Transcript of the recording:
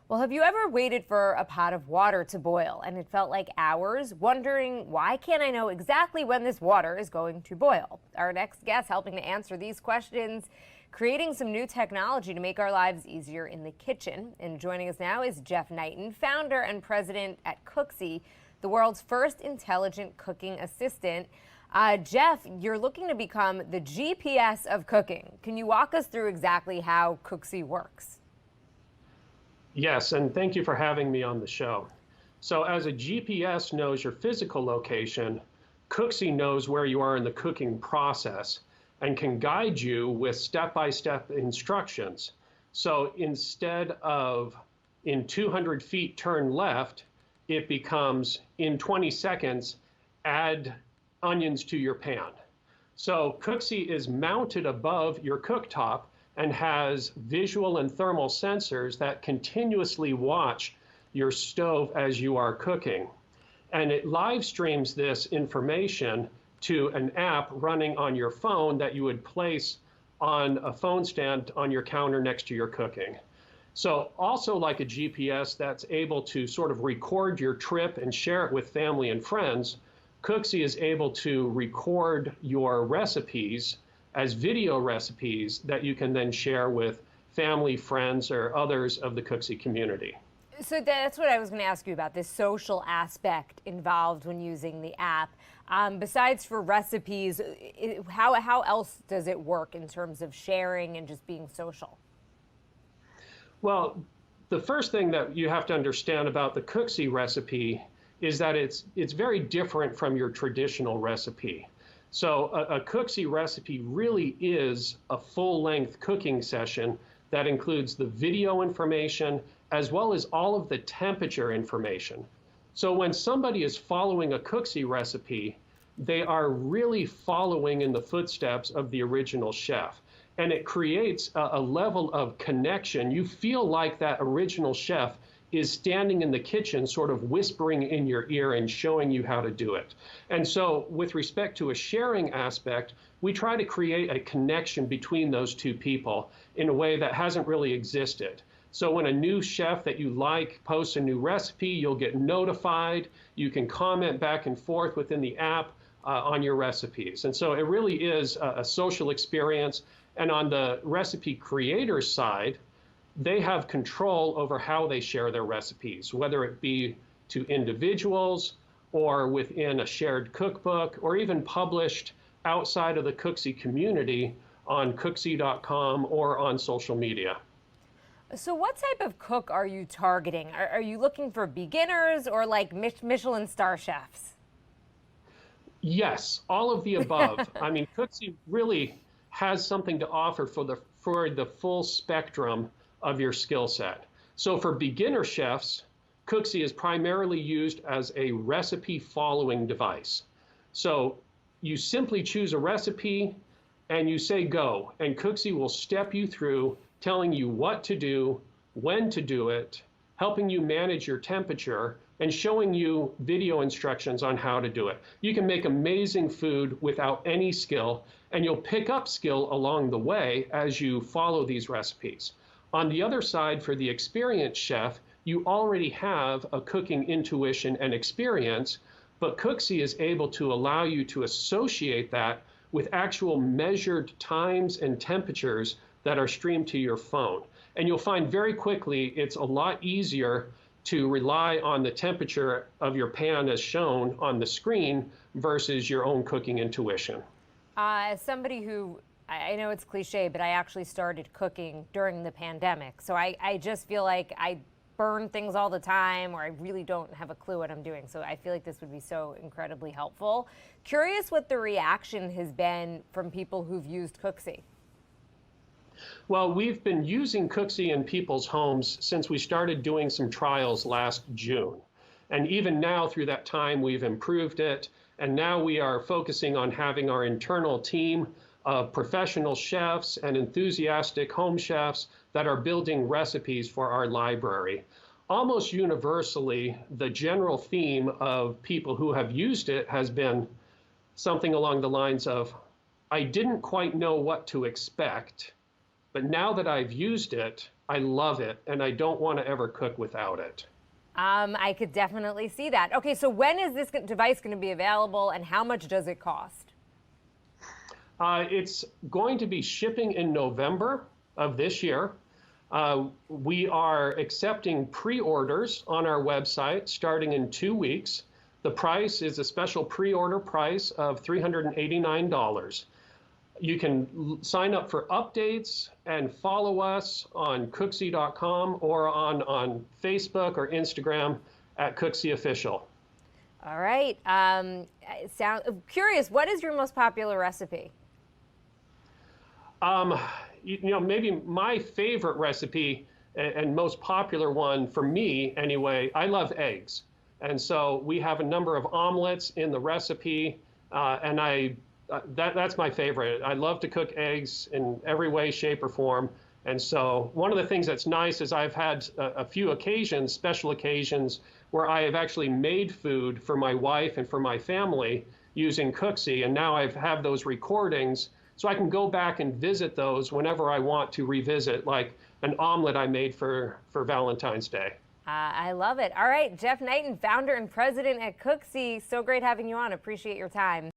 Well, have you ever waited for a pot of water to boil and it felt like hours, wondering why can't I know exactly when this water is going to boil? Our next guest helping to answer these questions, creating some new technology to make our lives easier in the kitchen. And joining us now is Jeff Knighton, founder and president at Cooksy, the world's first intelligent cooking assistant. Jeff, you're looking to become the GPS of cooking. Can you walk us through exactly how Cooksy works? Yes, and thank you for having me on the show. So as a GPS knows your physical location, Cooksy knows where you are in the cooking process and can guide you with step-by-step instructions. So instead of in 200 feet turn left, it becomes in 20 seconds, add onions to your pan. So Cooksy is mounted above your cooktop and has visual and thermal sensors that continuously watch your stove as you are cooking. And it live streams this information to an app running on your phone that you would place on a phone stand on your counter next to your cooking. So also like a GPS that's able to sort of record your trip and share it with family and friends, Cooksy is able to record your recipes as video recipes that you can then share with family, friends, or others of the Cooksy community. So that's what I was going to ask you about, this social aspect involved when using the app. Besides for recipes, how else does it work in terms of sharing and just being social? Well, the first thing that you have to understand about the Cooksy recipe is that it's very different from your traditional recipe. So a Cooksy recipe really is a full-length cooking session that includes the video information as well as all of the temperature information. So when somebody is following a Cooksy recipe, they are really following in the footsteps of the original chef. And it creates a level of connection. You feel like that original chef is standing in the kitchen sort of whispering in your ear and showing you how to do it. And so with respect to a sharing aspect, we try to create a connection between those two people in a way that hasn't really existed. So when a new chef that you like posts a new recipe, you'll get notified. You can comment back and forth within the app on your recipes. And so it really is a social experience. And on the recipe creator side, they have control over how they share their recipes, whether it be to individuals or within a shared cookbook or even published outside of the Cooksy community on Cooksy.com or on social media. So what type of cook are you targeting? Are you looking for beginners or like Michelin star chefs? Yes, all of the above. I mean, Cooksy really has something to offer for the full spectrum of your skill set. So for beginner chefs, Cooksy is primarily used as a recipe following device. So you simply choose a recipe and you say go, and Cooksy will step you through telling you what to do, when to do it, helping you manage your temperature, and showing you video instructions on how to do it. You can make amazing food without any skill, and you'll pick up skill along the way as you follow these recipes. On the other side, for the experienced chef, you already have a cooking intuition and experience, but Cooksy is able to allow you to associate that with actual measured times and temperatures that are streamed to your phone. And you'll find very quickly it's a lot easier to rely on the temperature of your pan as shown on the screen versus your own cooking intuition. As somebody who, I know it's cliche, but I actually started cooking during the pandemic. So I just feel like I burn things all the time, or I really don't have a clue what I'm doing. So I feel like this would be so incredibly helpful. Curious what the reaction has been from people who've used Cooksy. Well, we've been using Cooksy in people's homes since we started doing some trials last June. And even now, through that time, we've improved it. And now we are focusing on having our internal team of professional chefs and enthusiastic home chefs that are building recipes for our library. Almost universally, the general theme of people who have used it has been something along the lines of, I didn't quite know what to expect, But now that I've used it, I love it, and I don't want to ever cook without it. I could definitely see that. Okay, so when is this device going to be available, and how much does it cost? It's going to be shipping in November of this year. We are accepting pre-orders on our website starting in 2 weeks. The price is a special pre-order price of $389. You can sign up for updates and follow us on Cooksy.com or on Facebook or Instagram at CooksyOfficial. All right. Curious, what is your most popular recipe? Maybe my favorite recipe and most popular one for me anyway, I love eggs. And so we have a number of omelets in the recipe, and that's my favorite. I love to cook eggs in every way, shape, or form. And so one of the things that's nice is I've had a few occasions, special occasions, where I have actually made food for my wife and for my family using Cooksy. And now I have those recordings, so I can go back and visit those whenever I want to revisit, like an omelet I made for Valentine's Day. I love it. All right, Jeff Knighton, founder and president at Cooksy. So great having you on. Appreciate your time.